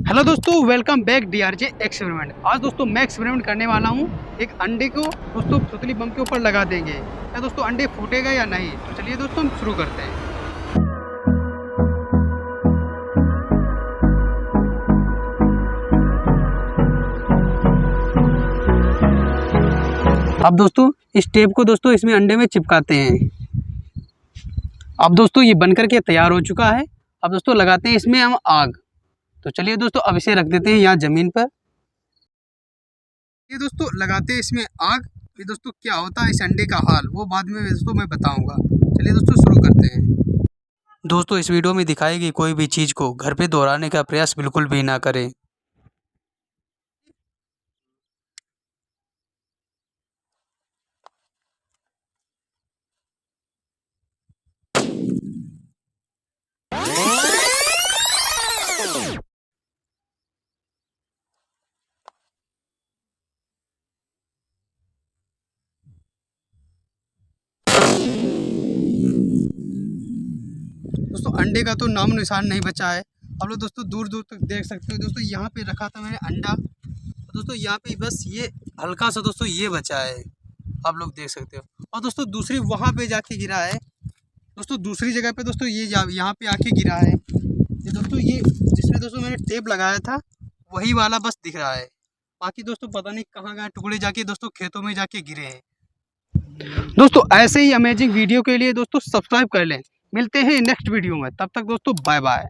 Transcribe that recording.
Hello दोस्तों, welcome back डीआरजे experiment. आज दोस्तों मैं एक्सपेरिमेंट करने वाला हूँ। एक अंडे को दोस्तों सुतली बम के ऊपर लगा देंगे। क्या दोस्तों अंडे फूटेगा या नहीं? तो चलिए दोस्तों हम शुरू करते हैं। अब दोस्तों इस टेप को दोस्तों इसमें अंडे में चिपकाते हैं। अब दोस्तों ये बनकर के तैयार हो चुका है। अब दोस्तों लगाते हैं इसमें हम आग। तो चलिए दोस्तों अब इसे रख देते हैं यहाँ ज़मीन पर। ये दोस्तों लगाते हैं इसमें आग। ये दोस्तों क्या होता है इस अंडे का हाल, वो बाद में दोस्तों मैं बताऊंगा। चलिए दोस्तों शुरू करते हैं। दोस्तों इस वीडियो में दिखाई गई कोई भी चीज़ को घर पे दोहराने का प्रयास बिल्कुल भी ना करें। दोस्तों अंडे का तो नाम निशान नहीं बचा है। आप लोग दोस्तों दूर दूर तक देख सकते हो। दोस्तों यहाँ पे रखा था मैंने अंडा। दोस्तों यहाँ पे बस ये हल्का सा दोस्तों ये बचा है, आप लोग देख सकते हो। और दोस्तों दूसरी वहाँ पे जाके गिरा है। दोस्तों दूसरी जगह पे दोस्तों ये यहाँ पे आके गिरा है। ये दोस्तों ये जिसमें दोस्तों मैंने टेप लगाया था वही वाला बस दिख रहा है। बाकी दोस्तों पता नहीं कहाँ कहाँ टुकड़े जाके दोस्तों खेतों में जाके गिरे हैं। दोस्तों ऐसे ही अमेजिंग वीडियो के लिए दोस्तों सब्सक्राइब कर लें। मिलते हैं नेक्स्ट वीडियो में, तब तक दोस्तों बाय बाय।